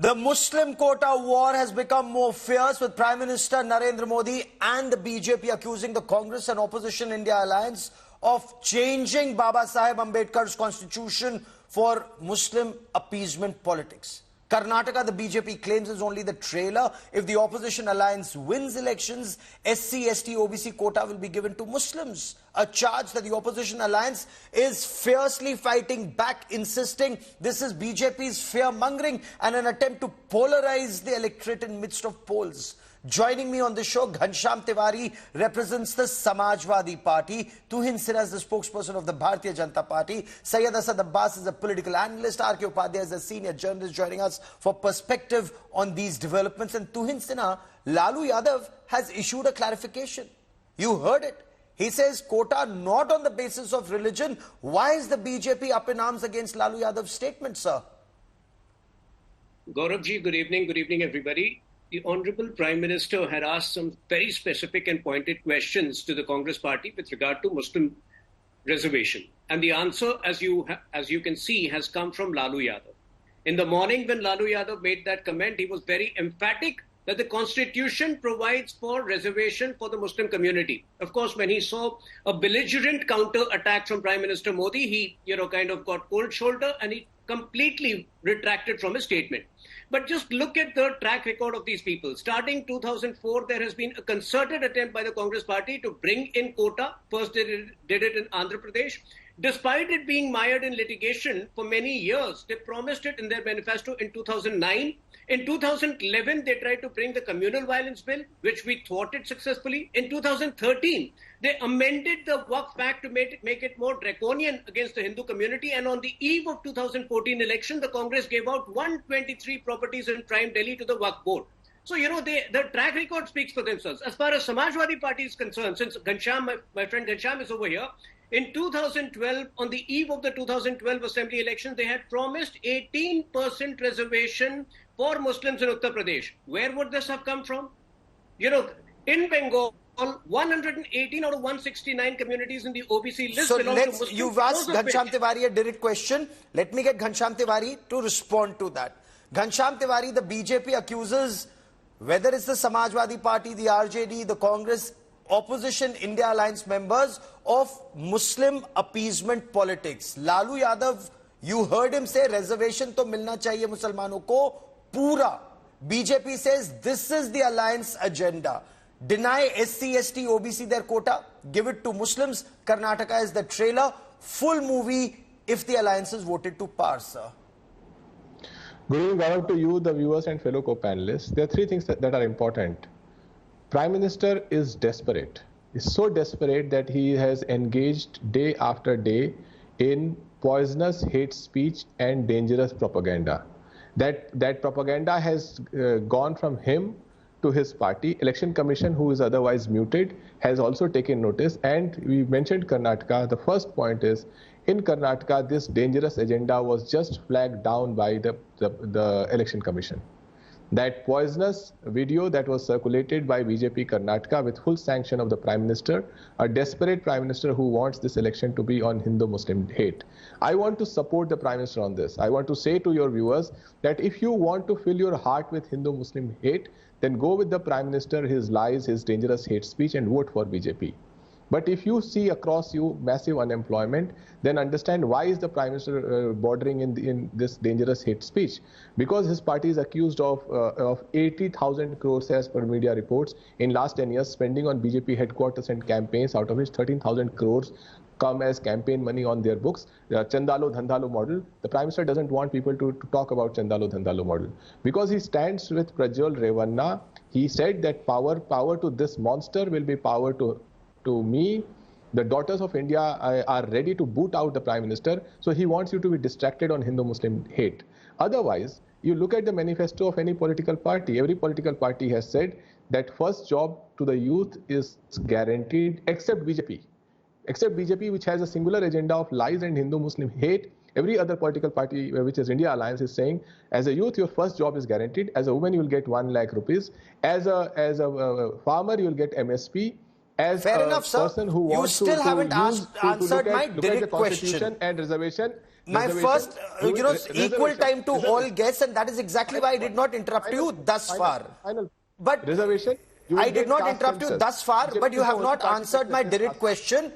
The Muslim quota war has become more fierce, with Prime Minister Narendra Modi and the BJP accusing the Congress and Opposition India alliance of changing Baba Saheb Ambedkar's constitution for Muslim appeasement politics. Karnataka, the BJP claims, is only the trailer. If the opposition alliance wins elections, SC, ST, OBC quota will be given to Muslims. A charge that the opposition alliance is fiercely fighting back, insisting this is BJP's fear-mongering and an attempt to polarize the electorate in midst of polls. Joining me on the show, Ghanshyam Tiwari represents the Samajwadi Party. Tuhin Sinha is the spokesperson of the Bharatiya Janata Party. Syed Asad Abbas is a political analyst. R.K. Upadhyay is a senior journalist joining us for perspective on these developments. And Tuhin Sinha, Lalu Yadav has issued a clarification. You heard it. He says quota not on the basis of religion. Why is the BJP up in arms against Lalu Yadav's statement, sir? Gauravji, good evening everybody. The Honorable Prime Minister had asked some very specific and pointed questions to the Congress party with regard to Muslim reservation. And the answer, as you can see, has come from Lalu Yadav. In the morning when Lalu Yadav made that comment, he was very emphatic that the Constitution provides for reservation for the Muslim community. Of course, when he saw a belligerent counter-attack from Prime Minister Modi, he kind of got cold shoulder and he completely retracted from his statement. But just look at the track record of these people. Starting 2004, there has been a concerted attempt by the Congress party to bring in quota. First, they did it in Andhra Pradesh. Despite it being mired in litigation for many years, they promised it in their manifesto in 2009. In 2011, they tried to bring the communal violence bill, which we thwarted successfully. In 2013, they amended the Waqf Act to make it more draconian against the Hindu community. And on the eve of 2014 election, the Congress gave out 123 properties in Prime Delhi to the Waqf board. So, the track record speaks for themselves. As far as Samajwadi Party is concerned, since Ghanshyam, my friend Ghanshyam is over here, in 2012, on the eve of the 2012 assembly election, they had promised 18% reservation for Muslims in Uttar Pradesh. Where would this have come from? In Bengal, 118 out of 169 communities in the OBC list belong to Muslims. You've asked Ghanshyam Tiwari a direct question. Let me get Ghanshyam Tiwari to respond to that. Ghanshyam Tiwari, the BJP accuses, whether it's the Samajwadi Party, the RJD, the Congress, Opposition India Alliance members, of Muslim appeasement politics. Lalu Yadav, you heard him say reservation to milna chahiye Musalmano ko poora. BJP says this is the alliance agenda. Deny SC, ST, OBC their quota, give it to Muslims. Karnataka is the trailer. Full movie if the alliance is voted to power, sir. Good evening, Gaurav, to you, the viewers and fellow co-panelists. There are three things that are important. Prime Minister is desperate. He's so desperate that he has engaged day after day in poisonous hate speech and dangerous propaganda. That propaganda has gone from him to his party. Election Commission, who is otherwise muted, has also taken notice. And we mentioned Karnataka. The first point is, in Karnataka, this dangerous agenda was just flagged down by the Election Commission. That poisonous video that was circulated by BJP Karnataka with full sanction of the Prime Minister, a desperate Prime Minister who wants this election to be on Hindu-Muslim hate. I want to support the Prime Minister on this. I want to say to your viewers that if you want to fill your heart with Hindu-Muslim hate, then go with the Prime Minister, his lies, his dangerous hate speech, and vote for BJP. But if you see across you massive unemployment, then understand why is the Prime Minister bordering in this dangerous hate speech. Because his party is accused of 80,000 crores as per media reports in last 10 years spending on BJP headquarters and campaigns, out of which 13,000 crores come as campaign money on their books. The Chandalo Dhandalo model. The Prime Minister doesn't want people to talk about Chandalo Dhandalo model. Because he stands with Prajwal Revanna, he said that power to this monster will be power to me. The daughters of India are ready to boot out the Prime Minister. So he wants you to be distracted on Hindu-Muslim hate. Otherwise, you look at the manifesto of any political party. Every political party has said that first job to the youth is guaranteed, except BJP. Except BJP, which has a singular agenda of lies and Hindu-Muslim hate. Every other political party, which is India Alliance, is saying, as a youth, your first job is guaranteed. As a woman, you will get 1 lakh rupees. As a farmer, you will get MSP. as Fair a enough, sir. person who You wants still haven't answered my look at the direct Constitution question. and reservation. My reservation, first, equal time to all guests, and that is exactly why I did not interrupt you thus far. But reservation. I did not interrupt you thus far, but you have not answered my direct question.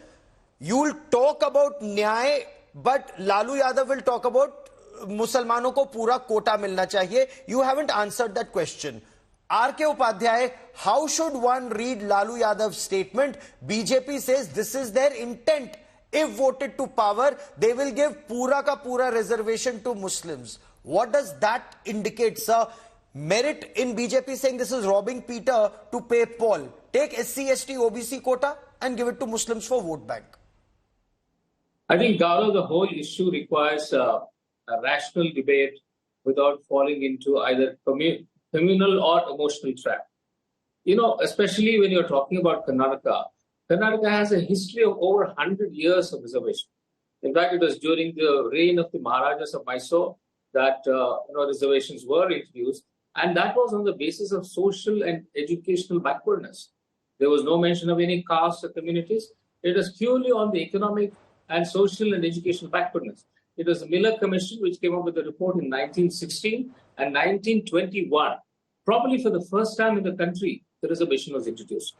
You'll talk about Nyay, but Lalu Yadav will talk about Musalmano ko poora quota milna chahiye. You haven't answered that question. R.K. Upadhyay, how should one read Lalu Yadav's statement? BJP says this is their intent. If voted to power, they will give poora ka poora reservation to Muslims. What does that indicate, sir? Merit in BJP saying this is robbing Peter to pay Paul. Take SC, ST, OBC quota and give it to Muslims for vote bank. I think, Gaurav, the whole issue requires a rational debate without falling into either communal or emotional trap. Especially when you're talking about Karnataka, Karnataka has a history of over 100 years of reservation. In fact, it was during the reign of the Maharajas of Mysore that reservations were introduced, and that was on the basis of social and educational backwardness. There was no mention of any caste or communities. It was purely on the economic and social and educational backwardness. It was the Miller Commission which came up with a report in 1916 and 1921. Probably for the first time in the country, the reservation was introduced.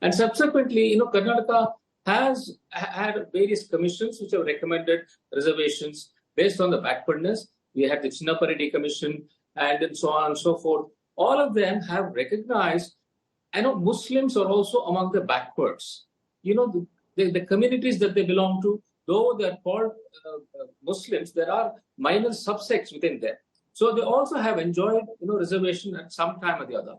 And subsequently, Karnataka has had various commissions which have recommended reservations based on the backwardness. We had the Chinnaparedi Commission and so on and so forth. All of them have recognized, Muslims are also among the backwards. The communities that they belong to, though they're called Muslims, there are minor subsects within them. So they also have enjoyed, reservation at some time or the other.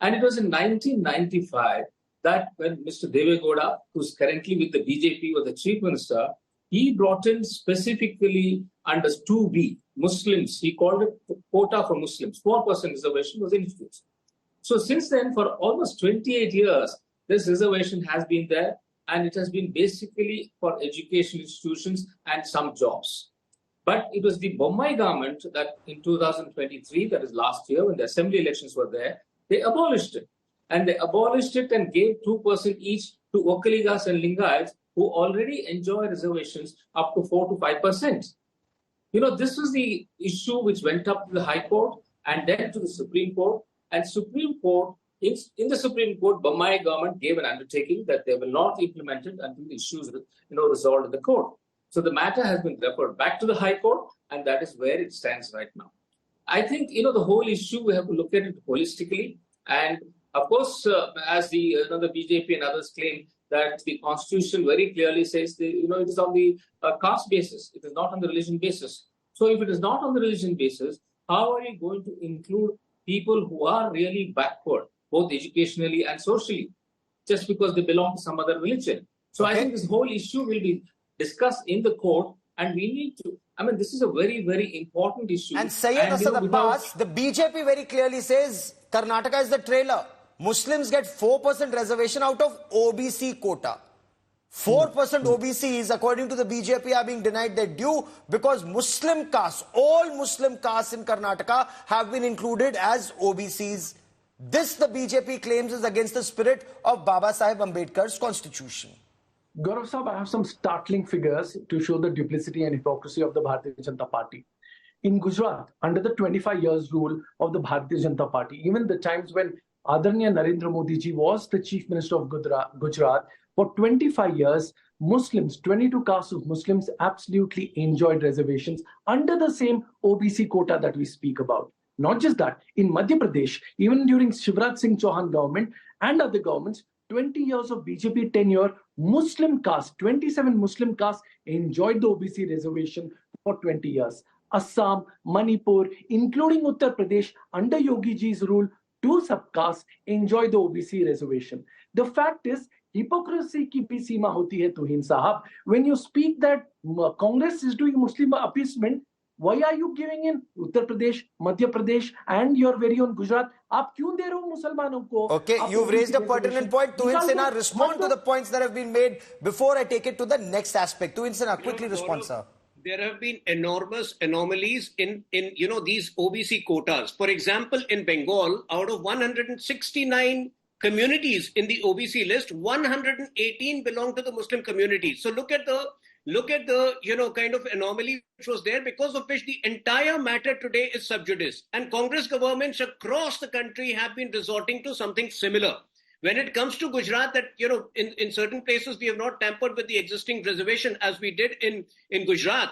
And it was in 1995 that when Mr. Deve Gowda, who's currently with the BJP, was the chief minister, he brought in specifically under 2B, Muslims. He called it quota for Muslims. 4% reservation was introduced. So since then, for almost 28 years, this reservation has been there, and it has been basically for education institutions and some jobs. But it was the Bommai government that in 2023, that is last year, when the assembly elections were there, they abolished it. And they abolished it and gave 2% each to Okkaligas and Lingayats, who already enjoy reservations up to 4 to 5%. This was the issue which went up to the High Court and then to the Supreme Court. And Supreme Court, in the Supreme Court, Bommai government gave an undertaking that they will not implement it until the issues resolved in the court. So the matter has been referred back to the High Court, and that is where it stands right now. I think, the whole issue, we have to look at it holistically. And of course, as the BJP and others claim that the Constitution very clearly says, it is on the caste basis. It is not on the religion basis. So if it is not on the religion basis, how are you going to include people who are really backward, both educationally and socially, just because they belong to some other religion? So I think this whole issue will be discussed in the court, and we need to, this is a very, very important issue. And Syed Asad Abbas, the BJP very clearly says Karnataka is the trailer. Muslims get 4% reservation out of OBC quota. 4% OBCs, according to the BJP, are being denied their due because Muslim castes, all Muslim castes in Karnataka have been included as OBCs. This, the BJP claims, is against the spirit of Baba Saheb Ambedkar's constitution. Gaurav Sahab, I have some startling figures to show the duplicity and hypocrisy of the Bharatiya Janata Party. In Gujarat, under the 25 years rule of the Bharatiya Janata Party, even the times when Adarniya Narendra Modi ji was the Chief Minister of Gujarat, for 25 years, Muslims, 22 castes of Muslims absolutely enjoyed reservations under the same OBC quota that we speak about. Not just that, in Madhya Pradesh, even during Shivraj Singh Chauhan government and other governments, 20 years of BJP tenure, Muslim caste, 27 Muslim castes enjoyed the OBC reservation for 20 years. Assam, Manipur, including Uttar Pradesh, under Yogi ji's rule, 2 subcastes enjoy the OBC reservation. The fact is, hypocrisy ki bhi seema hoti hai Tuhin Sahab. When you speak that Congress is doing Muslim appeasement, why are you giving in Uttar Pradesh, Madhya Pradesh and your very own Gujarat? Aap kyun de rahe ho Musalmanon ko? Okay, you've raised a pertinent point. Tuhin Sinha, respond to the points that have been made before I take it to the next aspect. Tuhin Sinha, quickly respond, sir. There have been enormous anomalies in these OBC quotas. For example, in Bengal, out of 169 communities in the OBC list, 118 belong to the Muslim community. So look at the kind of anomaly which was there, because of which the entire matter today is sub judice. And Congress governments across the country have been resorting to something similar. When it comes to Gujarat, that in certain places we have not tampered with the existing reservation as we did in Gujarat.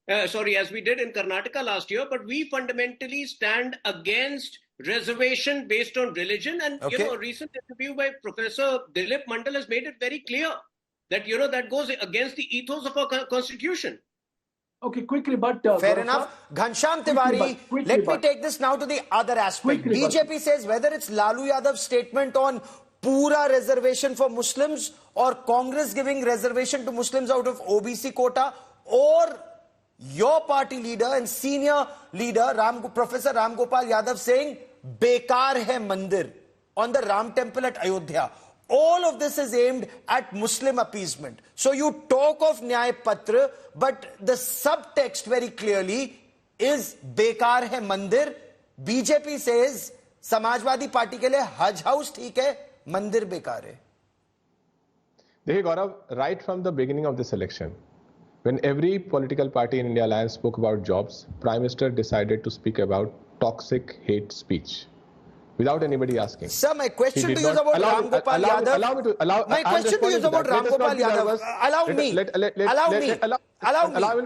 As we did in Karnataka last year, but we fundamentally stand against reservation based on religion. And a recent interview by Professor Dilip Mandal has made it very clear that that goes against the ethos of our constitution. Okay, quickly, but fair enough. Ghanshyam Tiwari, let me take this now to the other aspect. BJP says whether it's Lalu Yadav's statement on poora reservation for Muslims, or Congress giving reservation to Muslims out of OBC quota, or your party leader and senior leader Professor Ram Gopal Yadav saying bekar hai mandir on the Ram temple at Ayodhya. All of this is aimed at Muslim appeasement. So you talk of Nyay Patra, but the subtext very clearly is bekar hai mandir. BJP says Samajwadi Party ke liye Haj House theek hai, mandir bekar hai. Dekhiye Gaurav, right from the beginning of this election, when every political party in India Alliance spoke about jobs, Prime Minister decided to speak about toxic hate speech without anybody asking. Sir, my question to you is about Ram Gopal Yadav. My question to you is about Ram Gopal Yadav. Allow me.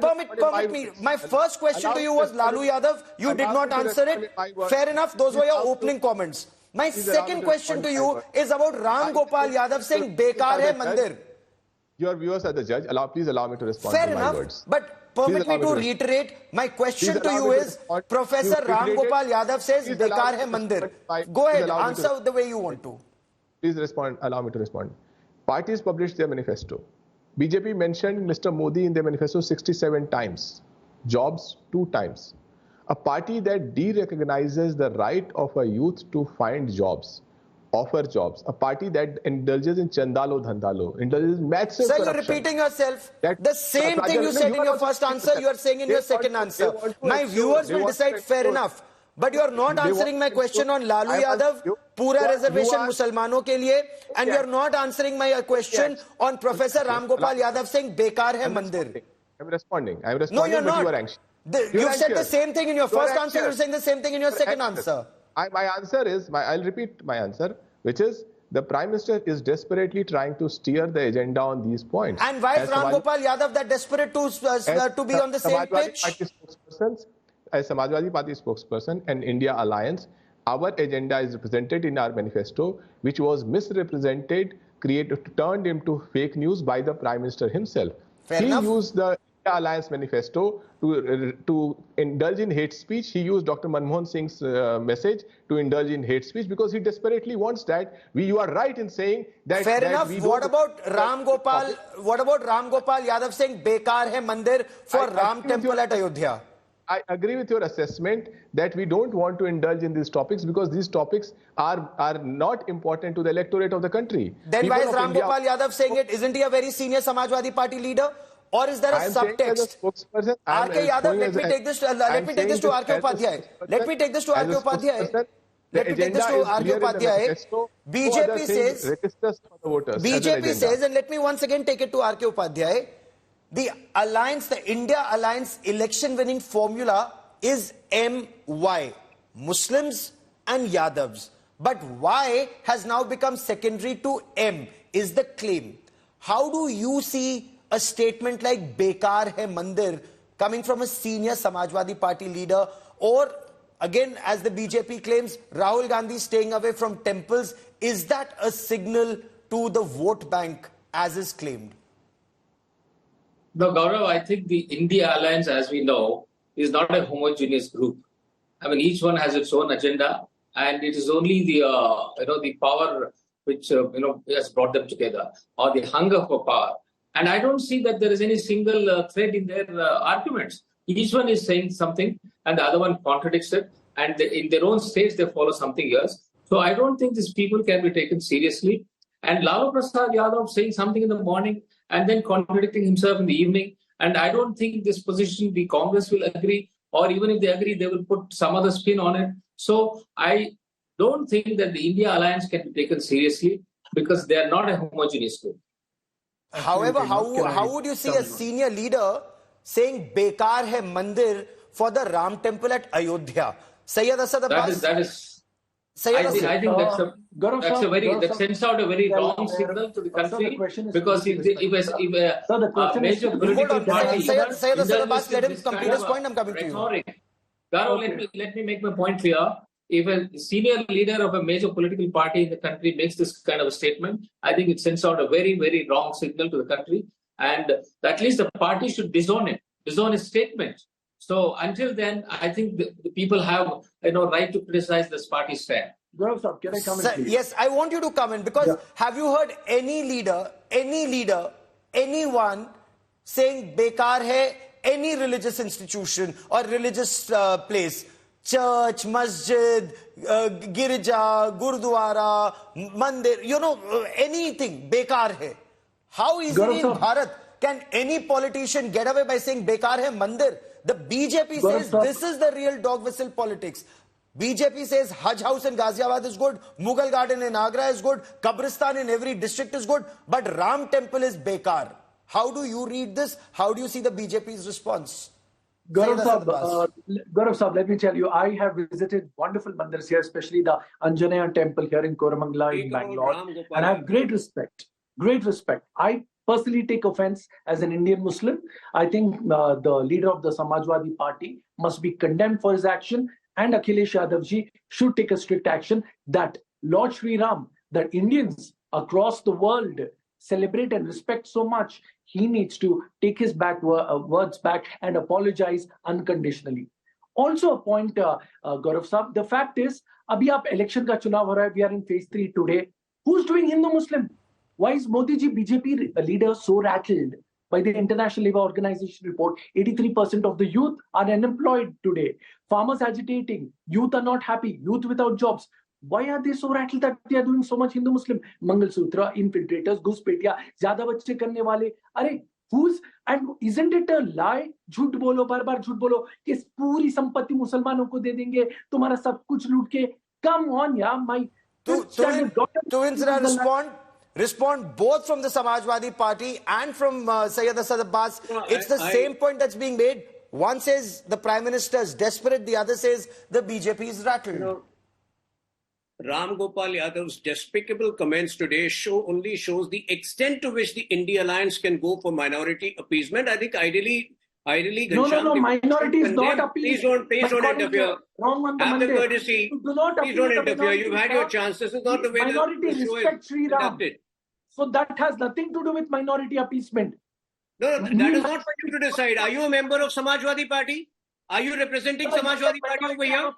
Permit me. My first question to you was Lalu Yadav. You did not answer it. Fair enough. Those were your opening comments. My second question to you is about Ram Gopal Yadav saying bekar hai mandir. Your viewers are the judge. Please allow me to respond to my words. But permit me to reiterate. My question to you is, Professor Ram Gopal Yadav says bekar hai mandir. Go ahead, answer the way you want to. Please respond. Allow me to respond. Parties published their manifesto. BJP mentioned Mr. Modi in their manifesto 67 times. Jobs 2 times. A party that de-recognizes the right of a youth to find jobs, offer jobs, a party that indulges in chandalo dhandalo, indulges in massive corruption. Sir, you're repeating yourself. The same thing you said in your first answer, you are saying in your second answer. My viewers will decide, fair enough. But you are not answering my question on Lalu Yadav, poora reservation Musalmano ke liye, and you are not answering my question on Professor Ram Gopal Yadav saying bekar hai mandir. I'm responding. No, you're not. You are anxious. You've said the same thing in your first answer, you're saying the same thing in your second answer. My answer is, I'll repeat my answer, which is the Prime Minister is desperately trying to steer the agenda on these points. And why is Ram Gopal Yadav that desperate to be on the same pitch? As Samajwadi Party spokesperson and India Alliance, our agenda is represented in our manifesto, which was misrepresented, turned into fake news by the Prime Minister himself. Fair enough. Used the India Alliance manifesto to indulge in hate speech. He used Dr. Manmohan Singh's message to indulge in hate speech because he desperately wants that. You are right in saying that. Fair enough. What about Ram Gopal Yadav saying bekar hai mandir for Ram temple at Ayodhya? I agree with your assessment that we don't want to indulge in these topics because these topics are not important to the electorate of the country. Then why is Ram Gopal Yadav saying it? Isn't he a very senior Samajwadi Party leader? Or is there a subtext? R.K. Yadav, let me take this to R.K. Upadhyay. Let me take this to R.K. Upadhyay. BJP says, and let me once again take it to R.K. Upadhyay, the alliance, the India Alliance election winning formula is MY, Muslims and Yadavs. But Y has now become secondary to M, is the claim. How do you see a statement like bekar hai mandir coming from a senior Samajwadi Party leader, or again, as the BJP claims, Rahul Gandhi staying away from temples? Is that a signal to the vote bank as is claimed? No, Gaurav, I think the India Alliance, as we know, is not a homogeneous group. I mean, each one has its own agenda, and it is only the power which has brought them together, or the hunger for power. And I don't see that there is any single thread in their arguments. Each one is saying something, and the other one contradicts it, and in their own states they follow something else. So I don't think these people can be taken seriously. And Lalu Prasad Yadav saying something in the morning and then contradicting himself in the evening. And I don't think this position the Congress will agree, or even if they agree, they will put some other spin on it. So I don't think that the India alliance can be taken seriously because they are not a homogeneous group. However, how would you see a senior leader saying "Bekar hai mandir" for the Ram temple at Ayodhya? Sayyid Asad Abbas. That sends out a very wrong signal to the country, because if a major political party, Sayyid Asad Abbas, let him complete his point. I'm coming to you. Gaurav, let me make my point clear. If a senior leader of a major political party in the country makes this kind of a statement, I think it sends out a very, very wrong signal to the country, and at least the party should disown his statement. So until then, I think the people have right to criticize this party's stand. Gaurav sir, can I come in? Yes, I want you to come in, because have you heard any leader, anyone saying "Bekar hai" any religious institution or religious place? Church, masjid, girja, gurdwara, mandir, anything, bekar hai. How easily in Bharat can any politician get away by saying bekar hai mandir? The BJP says this is the real dog whistle politics. BJP says Hajj House in Ghaziabad is good, Mughal Garden in Agra is good, Kabristan in every district is good, but Ram temple is bekar. How do you read this? How do you see the BJP's response? Gaurav Sahab, let me tell you, I have visited wonderful mandirs here, especially the Anjaneya temple here in Koramangala in Bangalore, and I have great respect. I personally take offense as an Indian Muslim. I think the leader of the Samajwadi Party must be condemned for his action, and Akhilesh Yadav ji should take a strict action that Lord Sri Ram, that Indians across the world celebrate and respect so much. He needs to take his words back and apologize unconditionally. Also a point, Gaurav Sahab, the fact is, abhi aap election ka chunav ho raha hai, we are in phase 3 today. Who's doing Hindu-Muslim? Why is Modi ji, BJP leader, so rattled by the International Labour Organization report? 83% of the youth are unemployed today. Farmers agitating, youth are not happy, youth without jobs. Why are they so rattled that they are doing so much Hindu-Muslim? Mangal Sutra, infiltrators, Ghuspetia, zyada bachche karne wale. And isn't it a lie? झूठ बोलो, बार-बार झूठ बोलो कि पूरी संपत्ति मुसलमानों को दे देंगे, तुम्हारा सब कुछ लूट के. Come on, yeah, my. To respond both from the Samajwadi Party and from Sayyid Asad Abbas. It's the same point that's being made. One says the Prime Minister is desperate, the other says the BJP is rattled. Ram Gopal Yadav's despicable comments today only shows the extent to which the India alliance can go for minority appeasement. I think ideally No, minority is not appeased. Please don't interfere. Have the courtesy. Please don't interfere. You've had your chance. This is not the way minority respect Sri Ram. So that has nothing to do with minority appeasement. No, that is not for you to decide. Are you a member of Samajwadi Party? Are you representing Samajwadi Party over here?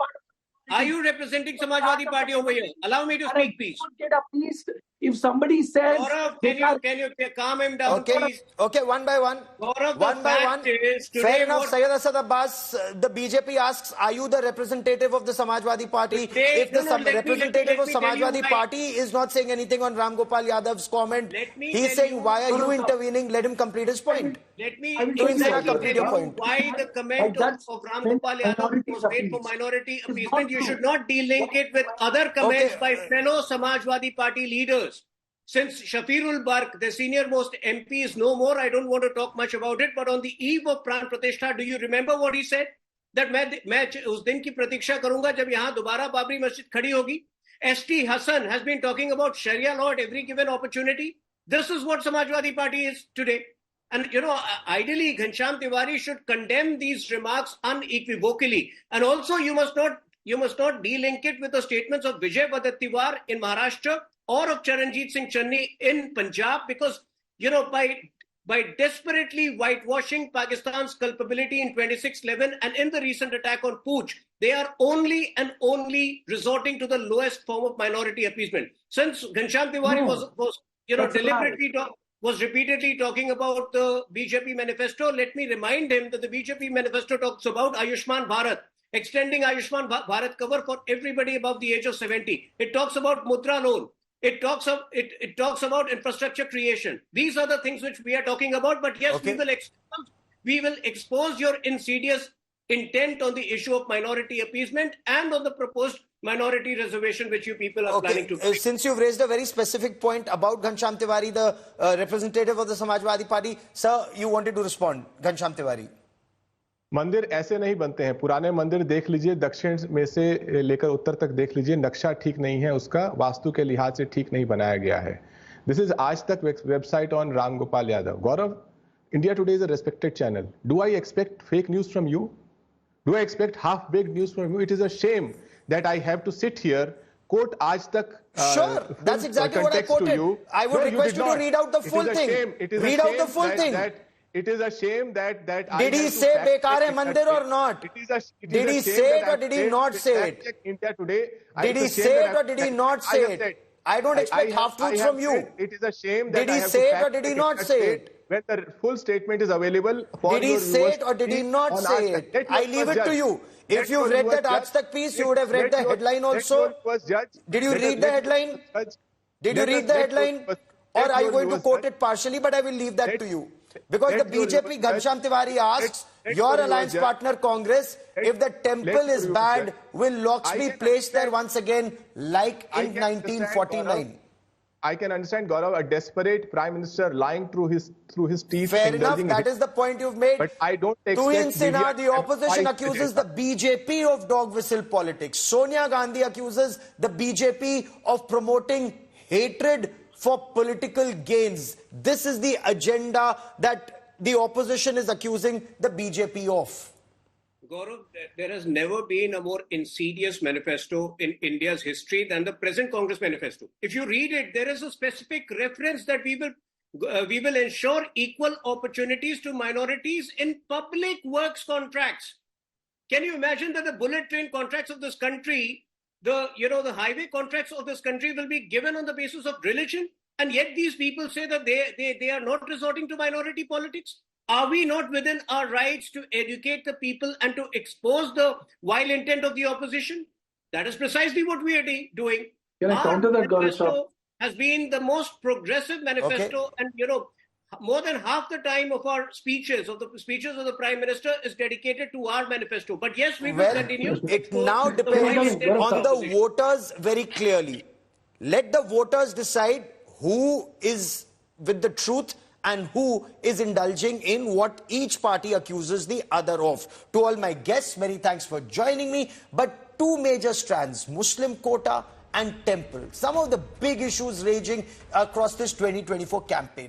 Are you representing Samajwadi Party over here? Allow me to speak, please. Get appeased if somebody says... Gaurav, can you calm him down, please? Okay, one by one. Gaurav, one by one. Fair enough, Sayyid Asad Abbas. The BJP asks, are you the representative of the Samajwadi Party? If the representative of Samajwadi Party is not saying anything on Ram Gopal Yadav's comment, he's saying, why are you intervening? Let him complete his point. Let me complete your point. Why the comment of Ram Gopal Yadav was made for minority appeasement. You should not de-link it with other comments by fellow Samajwadi Party leaders. Since Shafirul Barq, the senior most MP, is no more, I don't want to talk much about it. But on the eve of Pran Pratishtha, do you remember what he said? That मैं उस दिन की प्रतीक्षा करूंगा जब यहाँ दोबारा बाबरी मस्जिद खड़ी होगी. S.T. Hassan has been talking about Sharia law at every given opportunity. This is what Samajwadi Party is today. And, ideally, Ghanshyam Tiwari should condemn these remarks unequivocally. And also, you must not de-link it with the statements of Vijay Vadattawar in Maharashtra or of Charanjit Singh Channi in Punjab, because, by desperately whitewashing Pakistan's culpability in 26/11 and in the recent attack on Pooch, they are only resorting to the lowest form of minority appeasement. Since Ghanshyam Tiwari was repeatedly talking about the BJP manifesto, let me remind him that the BJP manifesto talks about Ayushman Bharat, extending Ayushman Bharat cover for everybody above the age of 70. It talks about Mudra loan. It talks about infrastructure creation. These are the things which we are talking about. But yes, we will expose your insidious intent on the issue of minority appeasement and on the proposed minority reservation which you people are planning to bring. Since you've raised a very specific point about Ghanshyam Tiwari, the representative of the Samajwadi Party, sir, you wanted to respond. Ghanshyam Tiwari. मंदिर ऐसे नहीं बनते हैं. पुराने मंदिर देख लीजिए, दक्षिण में से लेकर उत्तर तक देख लीजिए, नक्शा ठीक नहीं है, उसका वास्तु के लिहाज से ठीक नहीं बनाया गया है. This is आज तक website on Ram Gopal Yadav. Gaurav, India Today is a respected channel. Do I expect fake news from you? Do I expect half-baked news from you? It is a shame that I have to sit here, quote Aaj Tak. Sure, that's exactly what I quoted. I would request you to read out the full thing. Read out the full thing. It is a shame that did he say bekar hai mandir or not? Did he say it or did he not say it? India Today. Did he say it or did he not say it? I don't expect half truths from you. It is a shame that did he say it or did he not say it? When the full statement is available for did he say it or did he not say it? I leave it to you. If you've read that Aaj Tak piece, you would have read the headline also. Did you read the headline? Did you read the headline? Or are you going to quote it partially? But I will leave that to you. Because the BJP, Ghanshyam Tiwari asks, your alliance partner Congress, if the temple is bad, will locks be placed there once again like in 1949? I can understand, Gaurav, a desperate Prime Minister lying through his teeth. Fair enough, that is the point you've made. But I don't expect... Tuhin Sinha, the opposition accuses the BJP of dog whistle politics. Sonia Gandhi accuses the BJP of promoting hatred for political gains. This is the agenda that the opposition is accusing the BJP of. Gaurav, there has never been a more insidious manifesto in India's history than the present Congress manifesto. If you read it, there is a specific reference that we will ensure equal opportunities to minorities in public works contracts. Can you imagine that the bullet train contracts of this country, the highway contracts of this country will be given on the basis of religion? And yet these people say that they are not resorting to minority politics. Are we not within our rights to educate the people and to expose the vile intent of the opposition? That is precisely what we are doing. Can I counter that, manifesto has been the most progressive manifesto, and more than half the time of our speeches, of the Prime Minister, is dedicated to our manifesto. But yes, we will continue. It now depends on the voters very clearly. Let the voters decide who is with the truth and who is indulging in what each party accuses the other of. To all my guests, many thanks for joining me. But two major strands, Muslim quota and temple, some of the big issues raging across this 2024 campaign.